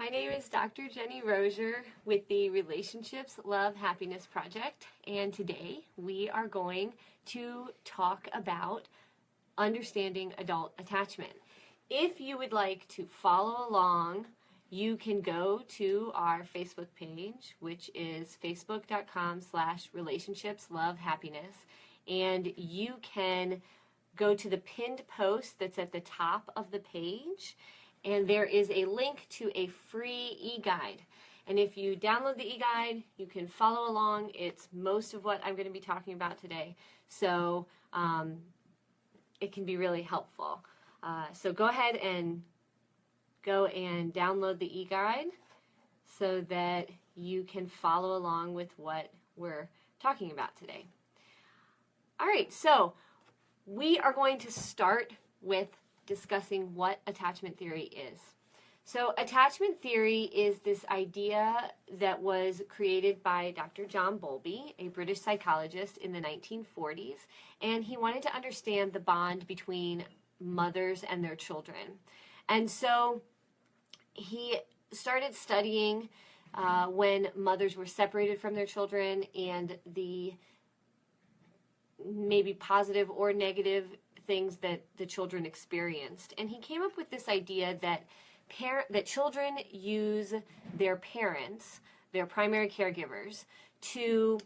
My name is Dr. Jenny Rozier with the Relationships, Love, Happiness Project, and today we are going to talk about understanding adult attachment. If you would like to follow along, you can go to our Facebook page, which is facebook.com/relationshipslovehappiness, and you can go to the pinned post that's at the top of the page, and there is a link to a free e-guide. And if you download the e-guide, you can follow along. It's most of what I'm going to be talking about today, so it can be really helpful. So go ahead and download the e-guide so that you can follow along with what we're talking about today. All right, so we are going to start with discussing what attachment theory is. So attachment theory is this idea that was created by Dr. John Bowlby, a British psychologist in the 1940s, and he wanted to understand the bond between mothers and their children. And so he started studying when mothers were separated from their children and the maybe positive or negative things that the children experienced. And he came up with this idea that children use their parents, their primary caregivers, to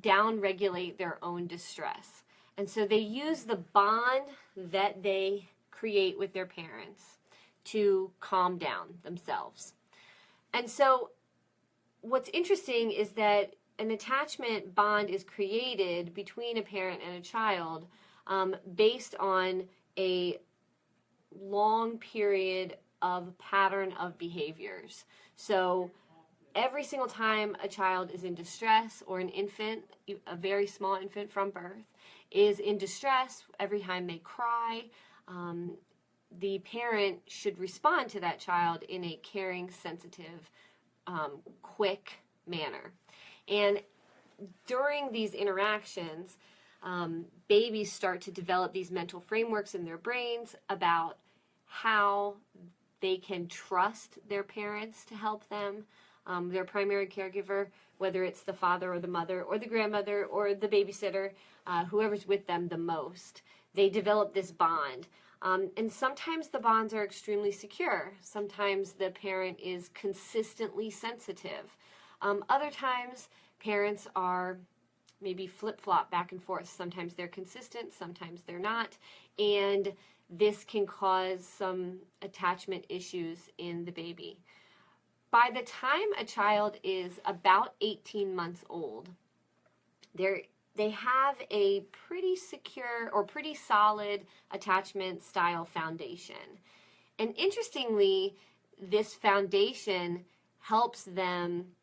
downregulate their own distress. And so they use the bond that they create with their parents to calm down themselves. And so what's interesting is that an attachment bond is created between a parent and a child based on a long period of pattern of behaviors. So every single time a child is in distress, or an infant, a very small infant from birth, is in distress, every time they cry, the parent should respond to that child in a caring, sensitive, quick manner. And during these interactions, babies start to develop these mental frameworks in their brains about how they can trust their parents to help them, their primary caregiver, whether it's the father or the mother or the grandmother or the babysitter, whoever's with them the most. They develop this bond. And sometimes the bonds are extremely secure. Sometimes the parent is consistently sensitive. Other times, parents are maybe flip-flop back and forth. Sometimes they're consistent, sometimes they're not, and this can cause some attachment issues in the baby. By the time a child is about 18 months old, they have a pretty secure or pretty solid attachment style foundation. And interestingly, this foundation helps them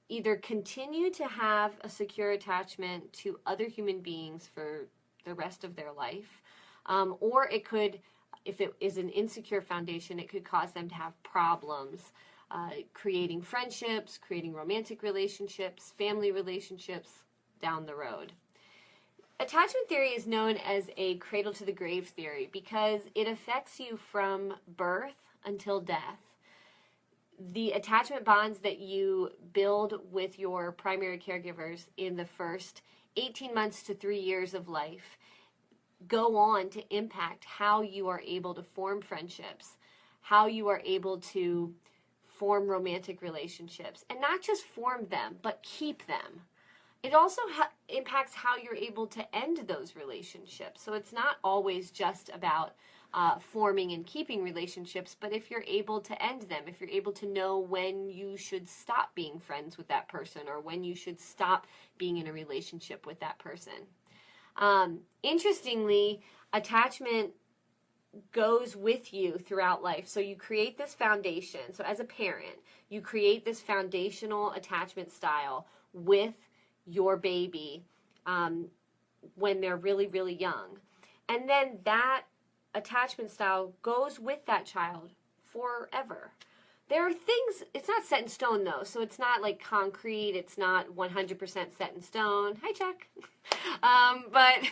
either continue to have a secure attachment to other human beings for the rest of their life, or it could, if it is an insecure foundation, it could cause them to have problems creating friendships, creating romantic relationships, family relationships down the road. Attachment theory is known as a cradle to the grave theory because it affects you from birth until death. The attachment bonds that you build with your primary caregivers in the first 18 months to 3 years of life go on to impact how you are able to form friendships, how you are able to form romantic relationships, and not just form them, but keep them. It also impacts how you're able to end those relationships. So it's not always just about forming and keeping relationships, but if you're able to end them, if you're able to know when you should stop being friends with that person or when you should stop being in a relationship with that person. Interestingly, attachment goes with you throughout life. So you create this foundation. So as a parent, you create this foundational attachment style with your baby when they're really, really young. And then that attachment style goes with that child forever. There are things, it's not set in stone though, so it's not like concrete, it's not 100% set in stone. Hi, Chuck. But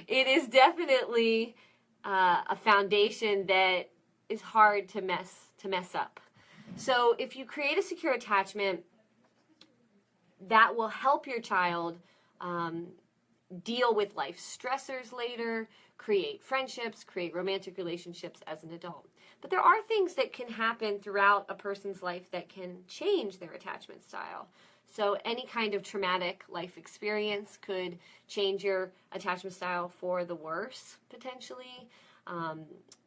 it is definitely a foundation that is hard to mess up. So if you create a secure attachment, that will help your child deal with life stressors later, create friendships, create romantic relationships as an adult. But there are things that can happen throughout a person's life that can change their attachment style. So any kind of traumatic life experience could change your attachment style for the worse, potentially.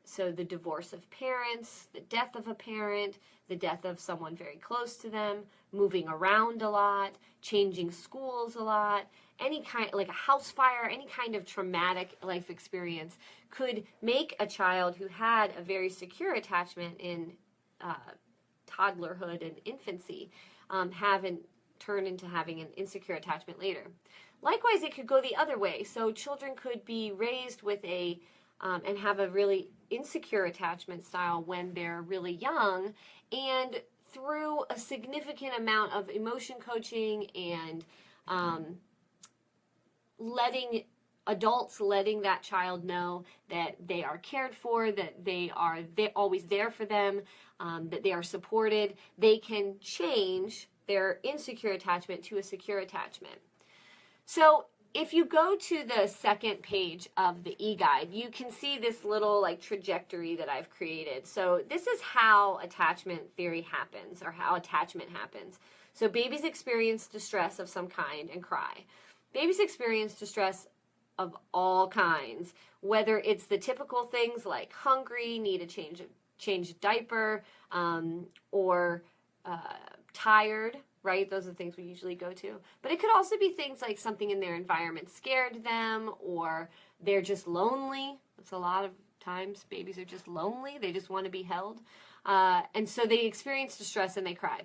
So the divorce of parents, the death of a parent, the death of someone very close to them, moving around a lot, changing schools a lot, any kind, like a house fire, any kind of traumatic life experience could make a child who had a very secure attachment in toddlerhood and infancy turn into having an insecure attachment later. Likewise, it could go the other way. So children could be raised with and have a really insecure attachment style when they're really young, and through a significant amount of emotion coaching and letting that child know that they are cared for, that they're always there for them, that they are supported, they can change their insecure attachment to a secure attachment. So if you go to the second page of the e-guide, you can see this little trajectory that I've created. So this is how attachment theory happens, or how attachment happens. So babies experience distress of some kind and cry. Babies experience distress of all kinds, whether it's the typical things like hungry, need a change diaper, or tired, right? Those are the things we usually go to. But it could also be things like something in their environment scared them, or they're just lonely. It's a lot of times babies are just lonely. They just want to be held. And so they experience distress and they cry.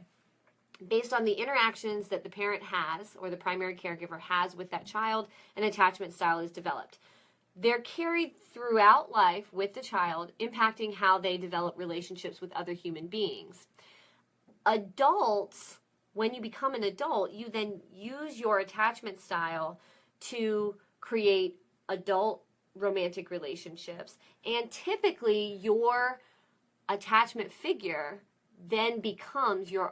Based on the interactions that the parent has, or the primary caregiver has with that child, an attachment style is developed. They're carried throughout life with the child, impacting how they develop relationships with other human beings. Adults, when you become an adult, you then use your attachment style to create adult romantic relationships. And typically your attachment figure then becomes your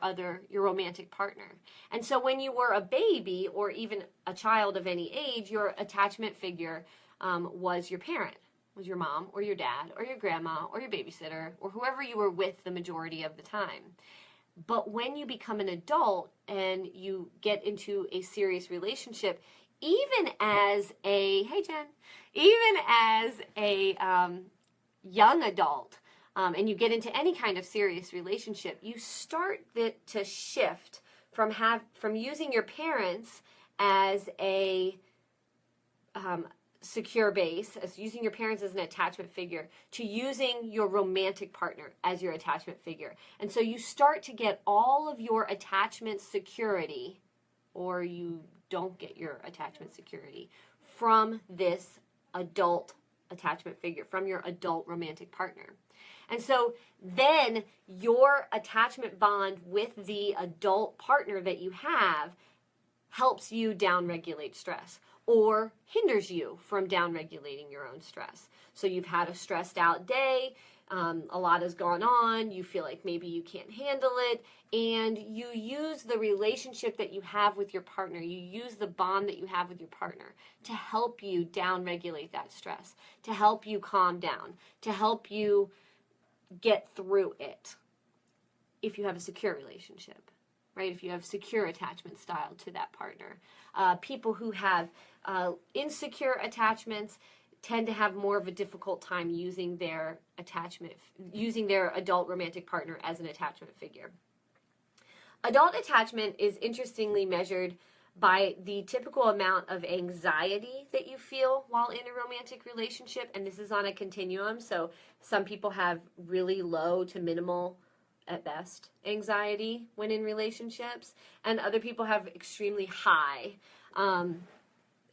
romantic partner. And so when you were a baby, or even a child of any age, your attachment figure was your parent, was your mom or your dad or your grandma or your babysitter or whoever you were with the majority of the time. But when you become an adult and you get into a serious relationship, even as a young adult, and you get into any kind of serious relationship, you start to shift from using your parents as a secure base, as using your parents as an attachment figure, to using your romantic partner as your attachment figure. And so you start to get all of your attachment security, or you don't get your attachment security, from this adult attachment figure, from your adult romantic partner. And so then your attachment bond with the adult partner that you have helps you downregulate stress, or hinders you from downregulating your own stress. So you've had a stressed out day, a lot has gone on, you feel like maybe you can't handle it, and you use the relationship that you have with your partner, you use the bond that you have with your partner to help you downregulate that stress, to help you calm down, to help you get through it. If you have a secure relationship, right? If you have secure attachment style to that partner. People who have insecure attachments tend to have more of a difficult time using their adult romantic partner as an attachment figure. Adult attachment is interestingly measured by the typical amount of anxiety that you feel while in a romantic relationship, and this is on a continuum. So some people have really low to minimal, at best, anxiety when in relationships, and other people have extremely high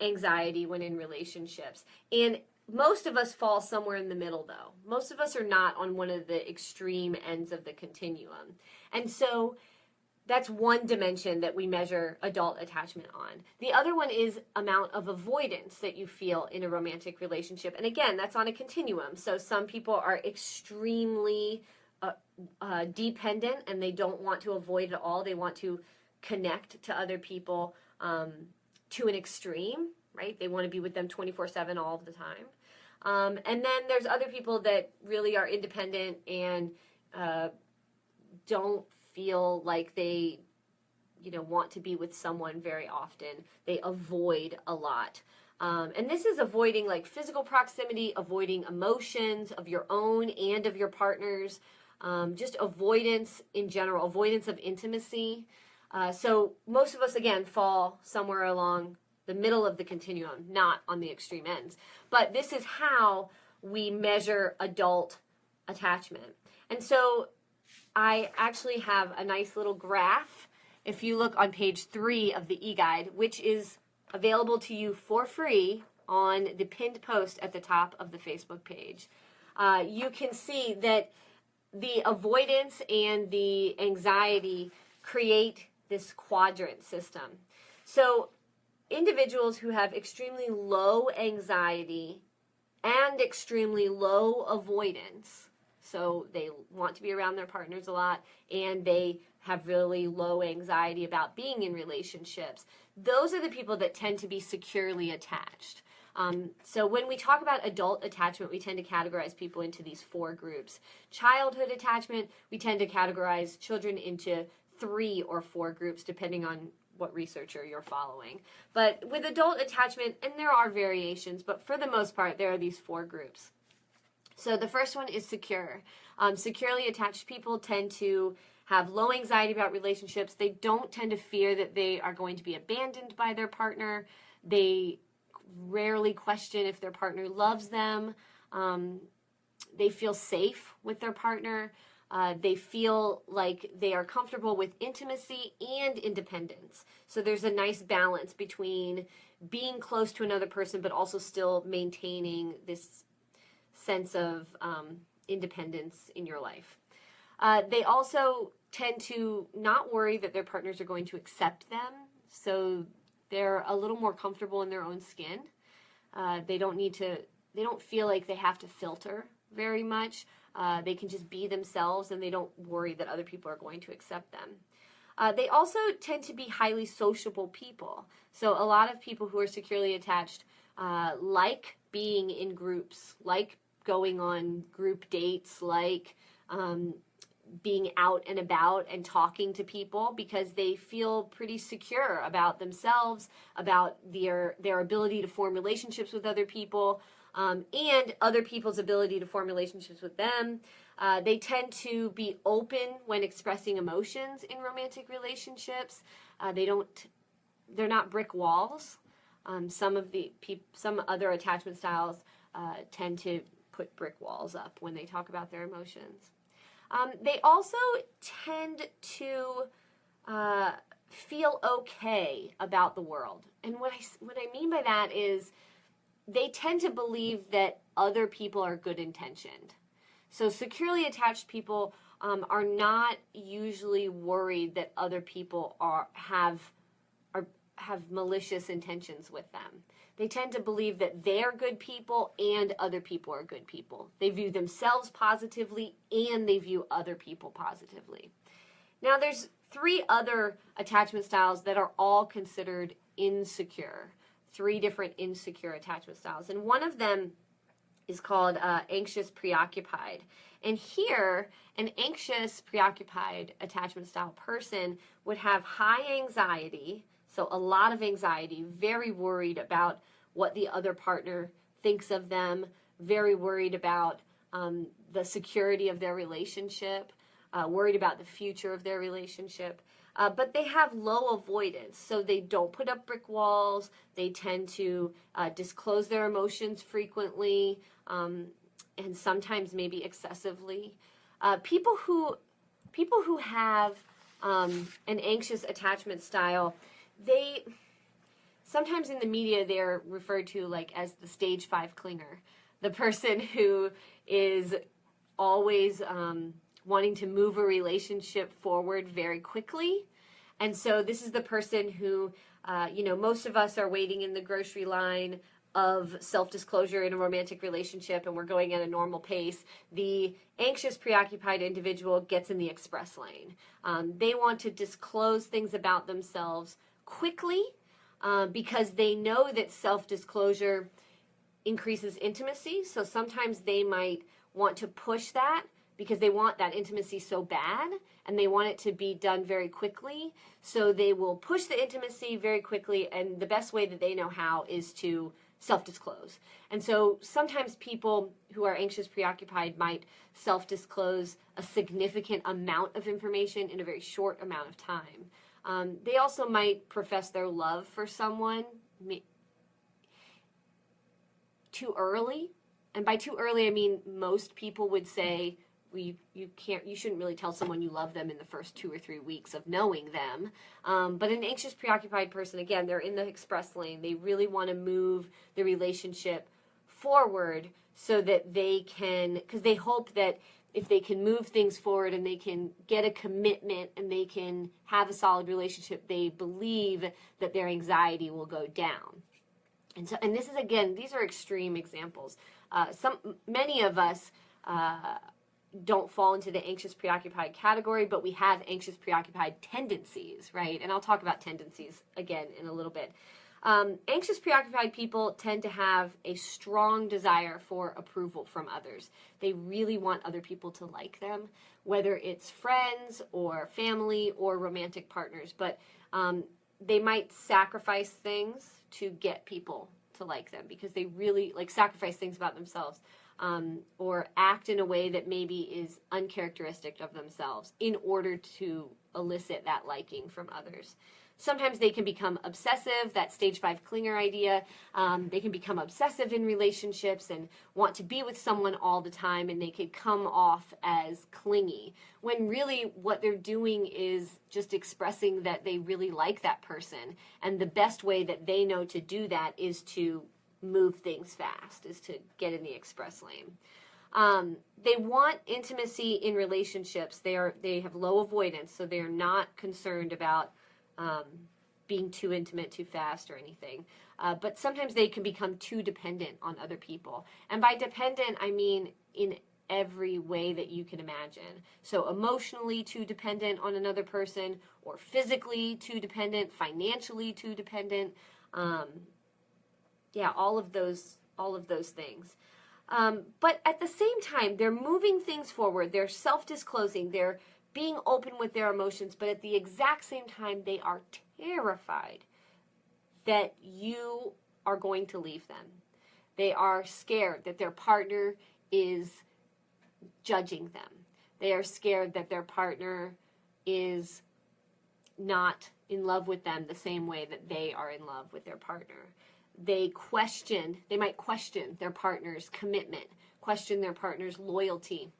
anxiety when in relationships. And most of us fall somewhere in the middle, though. Most of us are not on one of the extreme ends of the continuum. And so that's one dimension that we measure adult attachment on. The other one is amount of avoidance that you feel in a romantic relationship. And again, that's on a continuum. So some people are extremely dependent, and they don't want to avoid at all. They want to connect to other people to an extreme, right? They want to be with them 24/7 all of the time. And then there's other people that really are independent and don't feel like they, want to be with someone very often. They avoid a lot. And this is avoiding like physical proximity, avoiding emotions of your own and of your partner's, just avoidance in general, avoidance of intimacy. So most of us, again, fall somewhere along the middle of the continuum, not on the extreme ends. But this is how we measure adult attachment. And so I actually have a nice little graph. If you look on page 3 of the e-guide, which is available to you for free on the pinned post at the top of the Facebook page, you can see that the avoidance and the anxiety create this quadrant system. So individuals who have extremely low anxiety and extremely low avoidance, so they want to be around their partners a lot and they have really low anxiety about being in relationships, those are the people that tend to be securely attached. So when we talk about adult attachment, we tend to categorize people into these 4 groups. Childhood attachment, we tend to categorize children into 3 or 4 groups, depending on what researcher you're following. But with adult attachment, and there are variations, but for the most part, there are these 4 groups. So the first one is secure. Securely attached people tend to have low anxiety about relationships. They don't tend to fear that they are going to be abandoned by their partner. They rarely question if their partner loves them. They feel safe with their partner. They feel like they are comfortable with intimacy and independence. So there's a nice balance between being close to another person, but also still maintaining this sense of independence in your life. They also tend to not worry that their partners are going to accept them. So they're a little more comfortable in their own skin. They don't feel like they have to filter very much. They can just be themselves and they don't worry that other people are going to accept them. They also tend to be highly sociable people. So a lot of people who are securely attached like being in groups, like going on group dates, like being out and about and talking to people because they feel pretty secure about themselves, about their ability to form relationships with other people, and other people's ability to form relationships with them. They tend to be open when expressing emotions in romantic relationships. They're not brick walls. Some other attachment styles tend to put brick walls up when they talk about their emotions. They also tend to feel okay about the world. And what I mean by that is they tend to believe that other people are good intentioned. So securely attached people are not usually worried that other people have malicious intentions with them. They tend to believe that they're good people and other people are good people. They view themselves positively and they view other people positively. Now there's 3 other attachment styles that are all considered insecure. 3 different insecure attachment styles. And one of them is called anxious preoccupied. And here, an anxious preoccupied attachment style person would have high anxiety, so a lot of anxiety, very worried about what the other partner thinks of them, very worried about the security of their relationship, worried about the future of their relationship. But they have low avoidance, so they don't put up brick walls. They tend to disclose their emotions frequently, and sometimes maybe excessively. People who have an anxious attachment style, they sometimes in the media they're referred to like as the stage 5 clinger, the person who is always wanting to move a relationship forward very quickly. And so this is the person who, most of us are waiting in the grocery line of self-disclosure in a romantic relationship and we're going at a normal pace, the anxious, preoccupied individual gets in the express lane. They want to disclose things about themselves quickly because they know that self-disclosure increases intimacy. So sometimes they might want to push that because they want that intimacy so bad and they want it to be done very quickly. So they will push the intimacy very quickly, and the best way that they know how is to self-disclose. And so sometimes people who are anxious, preoccupied might self-disclose a significant amount of information in a very short amount of time. They also might profess their love for someone too early. And by too early, I mean most people would say, you shouldn't really tell someone you love them in the first 2 or 3 weeks of knowing them. But an anxious, preoccupied person, again, they're in the express lane. They really want to move the relationship forward so that they can, because they hope that if they can move things forward and they can get a commitment and they can have a solid relationship, they believe that their anxiety will go down. And this is, again, these are extreme examples. Many of us don't fall into the anxious, preoccupied category, but we have anxious, preoccupied tendencies, right? And I'll talk about tendencies again in a little bit. Anxious, preoccupied people tend to have a strong desire for approval from others. They really want other people to like them, whether it's friends or family or romantic partners. But they might sacrifice things to get people to like them because they really sacrifice things about themselves. Or act in a way that maybe is uncharacteristic of themselves in order to elicit that liking from others. Sometimes they can become obsessive, that stage 5 clinger idea. They can become obsessive in relationships and want to be with someone all the time, and they could come off as clingy, when really what they're doing is just expressing that they really like that person. And the best way that they know to do that is to move things fast, is to get in the express lane. They want intimacy in relationships. They have low avoidance, so they're not concerned about being too intimate too fast or anything. But sometimes they can become too dependent on other people. And by dependent, I mean in every way that you can imagine. So emotionally too dependent on another person, or physically too dependent, financially too dependent. All of those things. But at the same time, they're moving things forward. They're self-disclosing. They're being open with their emotions. But at the exact same time, they are terrified that you are going to leave them. They are scared that their partner is judging them. They are scared that their partner is not in love with them the same way that they are in love with their partner. They might question their partner's commitment, question their partner's loyalty,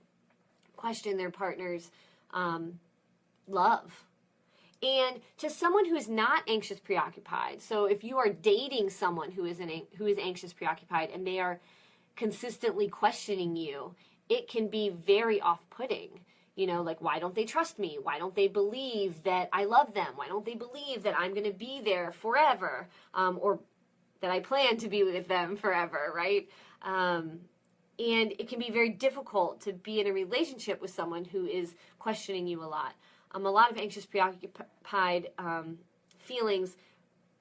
question their partner's love. And to someone who is not anxious preoccupied, so if you are dating someone who is anxious preoccupied and they are consistently questioning you, it can be very off-putting. Why don't they trust me? Why don't they believe that I love them? Why don't they believe that I'm going to be there forever? Or that I plan to be with them forever, right? And it can be very difficult to be in a relationship with someone who is questioning you a lot. A lot of anxious, preoccupied feelings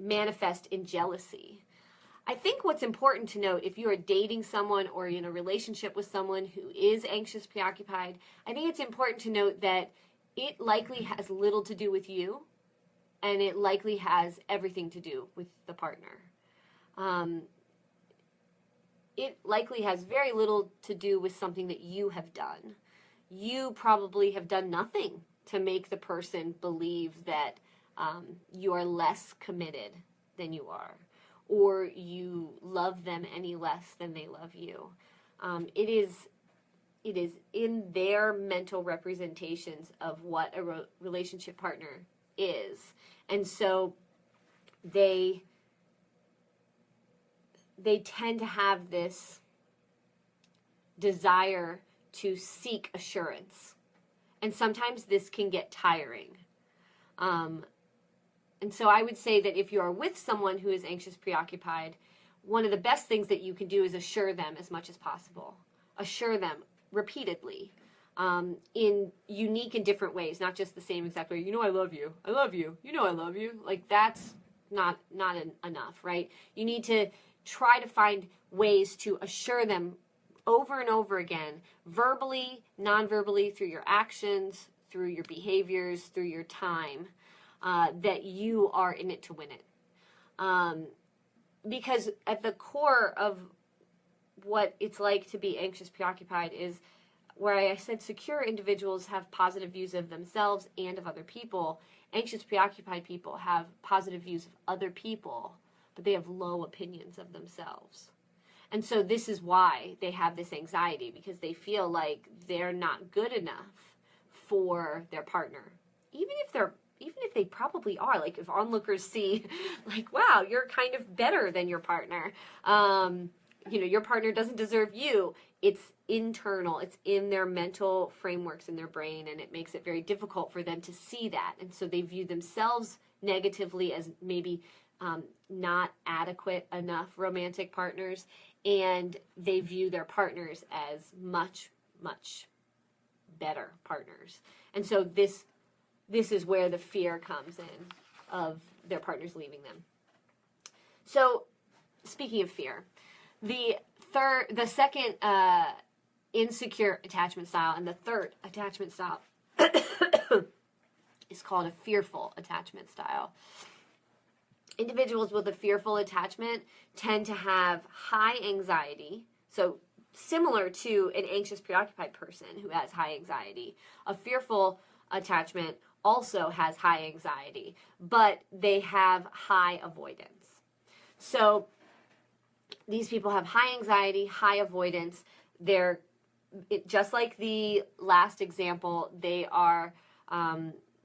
manifest in jealousy. I think what's important to note, if you are dating someone or in a relationship with someone who is anxious, preoccupied, I think it's important to note that it likely has little to do with you, and it likely has everything to do with the partner. It likely has very little to do with something that you have done. You probably have done nothing to make the person believe that you are less committed than you are, or you love them any less than they love you. It is in their mental representations of what a relationship partner is. And so they tend to have this desire to seek assurance. And sometimes this can get tiring. And so I would say that if you are with someone who is anxious, preoccupied, one of the best things that you can do is assure them as much as possible. Assure them repeatedly, in unique and different ways, not just the same exact way. You know, I love you. I love you. You know, I love you. Like, that's not enough, right? You need to try to find ways to assure them over and over again, verbally, non-verbally, through your actions, through your behaviors, through your time, that you are in it to win it. Because at the core of what it's like to be anxious, preoccupied is where I said secure individuals have positive views of themselves and of other people. Anxious, preoccupied people have positive views of other people, but they have low opinions of themselves. And so this is why they have this anxiety, because they feel like they're not good enough for their partner. Even if they probably are, like if onlookers see, like, wow, you're kind of better than your partner. You know, your partner doesn't deserve you. It's internal. It's in their mental frameworks in their brain, and it makes it very difficult for them to see that. And so they view themselves negatively as maybe not adequate enough romantic partners, and they view their partners as much, much better partners. And so this is where the fear comes in of their partners leaving them. So, speaking of fear, the second insecure attachment style and the third attachment style is called a fearful attachment style. Individuals with a fearful attachment tend to have high anxiety, so similar to an anxious, preoccupied person who has high anxiety. A fearful attachment also has high anxiety, but they have high avoidance. So these people have high anxiety, high avoidance. They're just like the last example, they are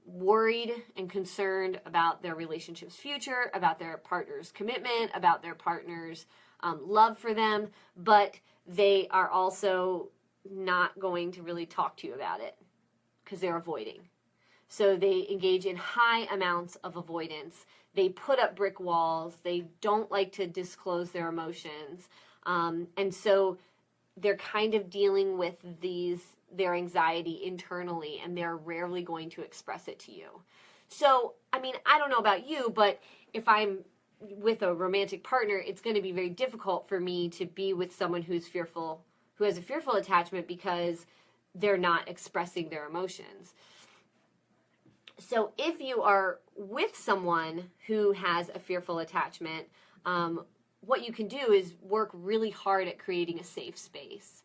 worried and concerned about their relationship's future, about their partner's commitment, about their partner's love for them, but they are also not going to really talk to you about it because they're avoiding. So they engage in high amounts of avoidance. They put up brick walls. They don't like to disclose their emotions. And so they're kind of dealing with their anxiety internally, and they're rarely going to express it to you. So, I mean, I don't know about you, but if I'm with a romantic partner, it's going to be very difficult for me to be with someone who has a fearful attachment because they're not expressing their emotions. So if you are with someone who has a fearful attachment, what you can do is work really hard at creating a safe space.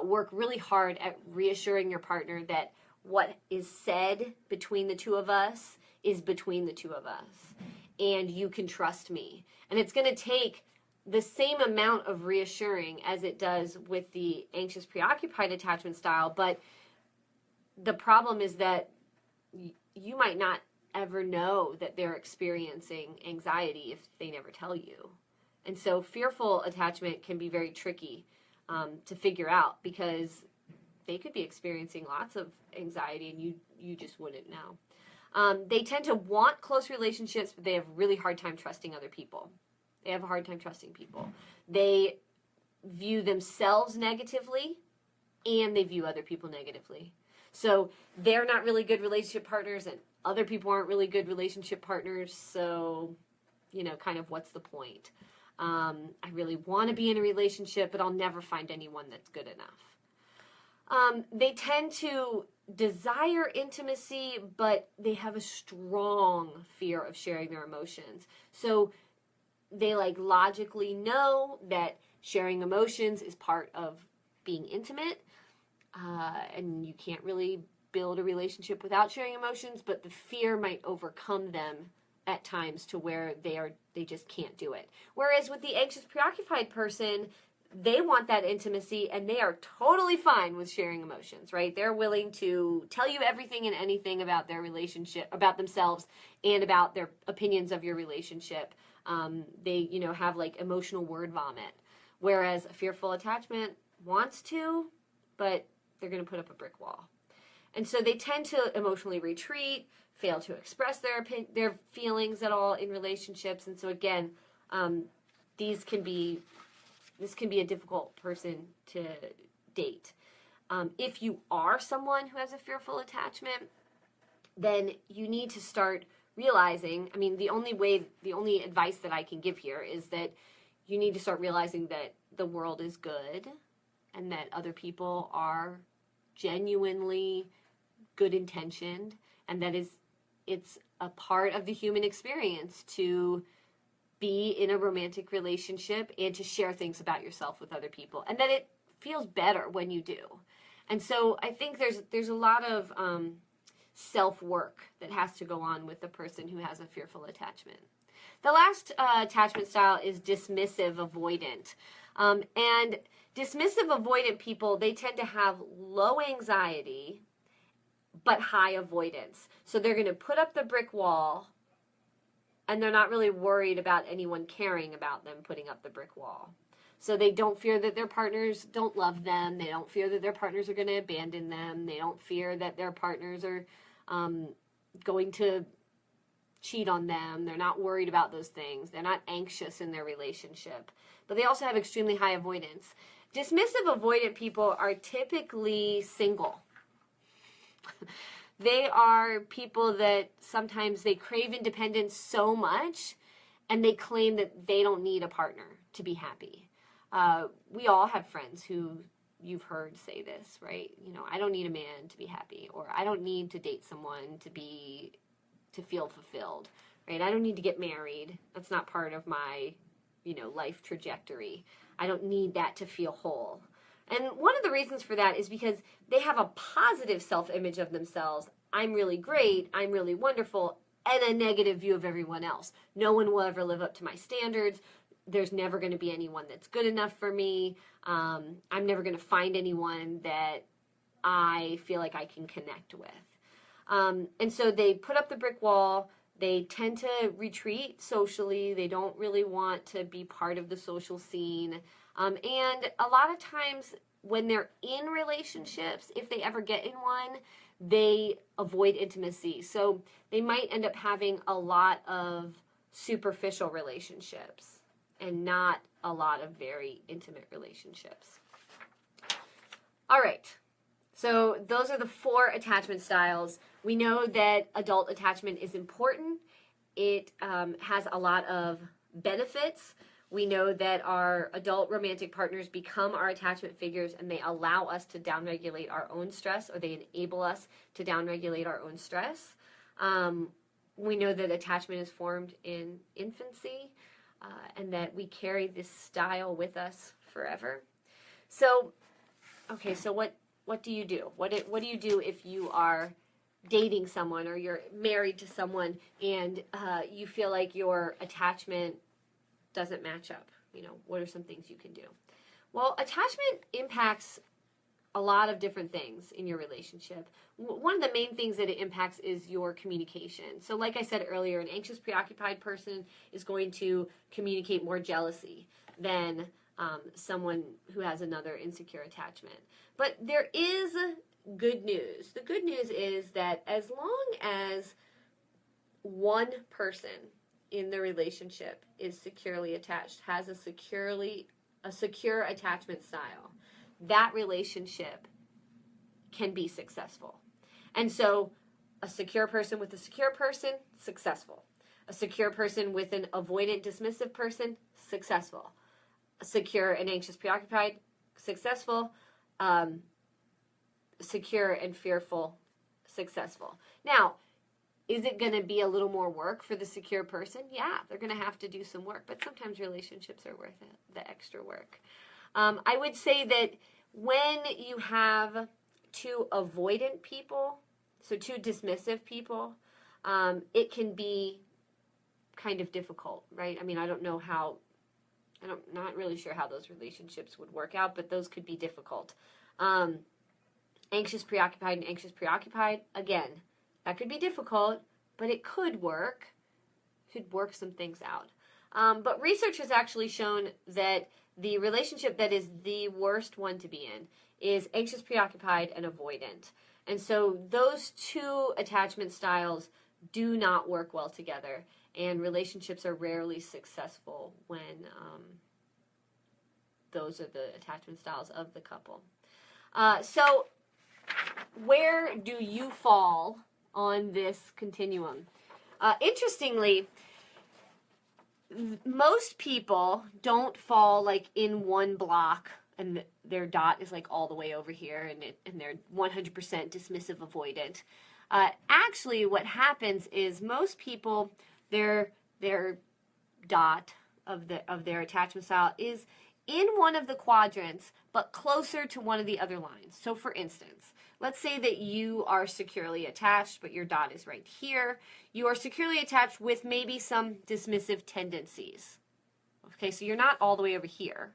Work really hard at reassuring your partner that what is said between the two of us is between the two of us. And you can trust me. And it's going to take the same amount of reassuring as it does with the anxious, preoccupied attachment style. But the problem is that you might not ever know that they're experiencing anxiety if they never tell you. And so fearful attachment can be very tricky to figure out because they could be experiencing lots of anxiety and you just wouldn't know. They tend to want close relationships, but they have really hard time trusting other people. They have a hard time trusting people. They view themselves negatively and they view other people negatively. So they're not really good relationship partners and other people aren't really good relationship partners. So, kind of what's the point? I really want to be in a relationship, but I'll never find anyone that's good enough. They tend to desire intimacy, but they have a strong fear of sharing their emotions. So they logically know that sharing emotions is part of being intimate, and you can't really build a relationship without sharing emotions, but the fear might overcome them at times to where they just can't do it. Whereas with the anxious, preoccupied person, they want that intimacy and they are totally fine with sharing emotions, right? They're willing to tell you everything and anything about their relationship, about themselves, and about their opinions of your relationship. They, have emotional word vomit. Whereas a fearful attachment wants to, but they're going to put up a brick wall. And so they tend to emotionally retreat, fail to express their feelings at all in relationships. And so again, this can be a difficult person to date. If you are someone who has a fearful attachment, then you need to start realizing, I mean, the only advice that I can give here is that you need to start realizing that the world is good and that other people are genuinely good intentioned, and that it's a part of the human experience to be in a romantic relationship and to share things about yourself with other people, and that it feels better when you do. And so I think there's a lot of self-work that has to go on with the person who has a fearful attachment. The last attachment style is dismissive avoidant. And dismissive avoidant people, they tend to have low anxiety but high avoidance. So they're going to put up the brick wall, and they're not really worried about anyone caring about them putting up the brick wall. So they don't fear that their partners don't love them. They don't fear that their partners are going to abandon them. They don't fear that their partners are going to cheat on them. They're not worried about those things. They're not anxious in their relationship. But they also have extremely high avoidance. Dismissive avoidant people are typically single. They are people that sometimes they crave independence so much, and they claim that they don't need a partner to be happy. We all have friends who you've heard say this, right? You know, I don't need a man to be happy, or I don't need to date someone to feel fulfilled, right? I don't need to get married. That's not part of my, life trajectory. I don't need that to feel whole. And one of the reasons for that is because they have a positive self-image of themselves. I'm really great, I'm really wonderful, and a negative view of everyone else. No one will ever live up to my standards. There's never going to be anyone that's good enough for me. I'm never going to find anyone that I feel like I can connect with. And so they put up the brick wall. They tend to retreat socially. They don't really want to be part of the social scene. And a lot of times when they're in relationships, if they ever get in one, they avoid intimacy. So they might end up having a lot of superficial relationships and not a lot of very intimate relationships. All right. So those are the 4 attachment styles. We know that adult attachment is important. It has a lot of benefits. We know that our adult romantic partners become our attachment figures, and they allow us to downregulate our own stress, or they enable us to downregulate our own stress. We know that attachment is formed in infancy, and that we carry this style with us forever. So, okay, so what do you do? What do you do if you are dating someone or you're married to someone and you feel like your attachment doesn't match up? What are some things you can do? Well, attachment impacts a lot of different things in your relationship. One of the main things that it impacts is your communication. So like I said earlier, an anxious, preoccupied person is going to communicate more jealousy than someone who has another insecure attachment. But there is good news. The good news is that as long as one person in the relationship is securely attached, has a secure attachment style, that relationship can be successful. And so a secure person with a secure person, successful. A secure person with an avoidant, dismissive person, successful. A secure and anxious, preoccupied, successful. Secure and fearful, successful. Now, is it going to be a little more work for the secure person? Yeah, they're going to have to do some work, but sometimes relationships are worth it, the extra work. I would say that when you have 2 avoidant people, so 2 dismissive people, it can be kind of difficult, right? I mean, I'm not really sure how those relationships would work out, but those could be difficult. Anxious, preoccupied, and anxious, preoccupied, again, that could be difficult, but it could work some things out. But research has actually shown that the relationship that is the worst one to be in is anxious, preoccupied, and avoidant. And so those 2 attachment styles do not work well together. and relationships are rarely successful when those are the attachment styles of the couple. So where do you fall on this continuum? Interestingly, most people don't fall like in one block and their dot is like all the way over here and they're 100% dismissive avoidant. Actually, what happens is most people, their dot of their attachment style is in one of the quadrants, but closer to one of the other lines. So for instance, let's say that you are securely attached, but your dot is right here. You are securely attached with maybe some dismissive tendencies. Okay, so you're not all the way over here.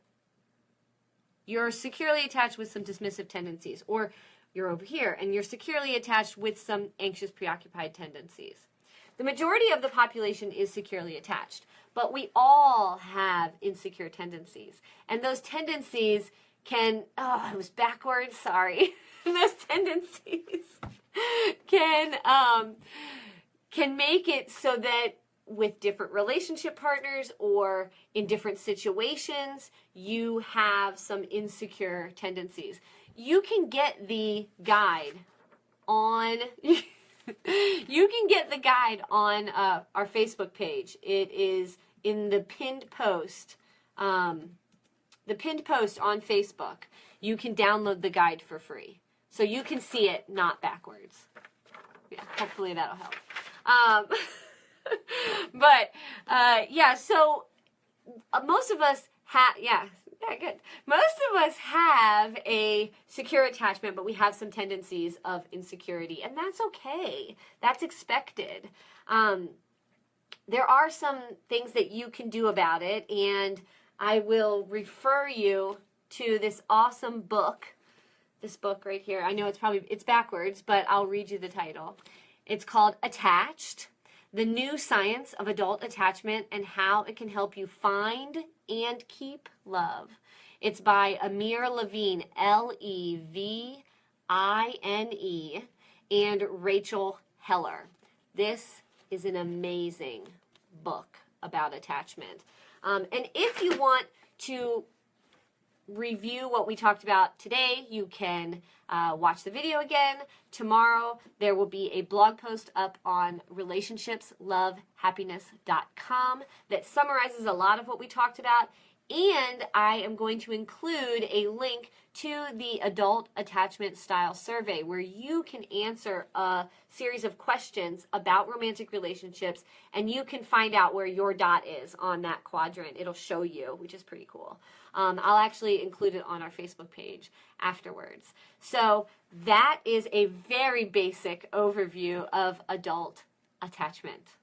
You're securely attached with some dismissive tendencies, or you're over here and you're securely attached with some anxious, preoccupied tendencies. The majority of the population is securely attached, but we all have insecure tendencies. And those tendencies can, it was backwards, sorry. Those tendencies can make it so that with different relationship partners or in different situations, you have some insecure tendencies. You can get the guide on our Facebook page. It is in the pinned post. The pinned post on Facebook. You can download the guide for free. So you can see it not backwards. Yeah, hopefully that'll help. So most of us have, good. Most of us have a secure attachment, but we have some tendencies of insecurity, and that's okay. That's expected. There are some things that you can do about it, and I will refer you to this awesome book. This book right here. I know it's backwards, but I'll read you the title. It's called Attached: The New Science of Adult Attachment and How It Can Help You Find and Keep Love. It's by Amir Levine, Levine, and Rachel Heller. This is an amazing book about attachment. And if you want to review what we talked about today, you can watch the video again. Tomorrow there will be a blog post up on relationshipslovehappiness.com that summarizes a lot of what we talked about, and I am going to include a link to the Adult Attachment Style Survey where you can answer a series of questions about romantic relationships, and you can find out where your dot is on that quadrant. It'll show you, which is pretty cool. I'll actually include it on our Facebook page afterwards. So that is a very basic overview of adult attachment.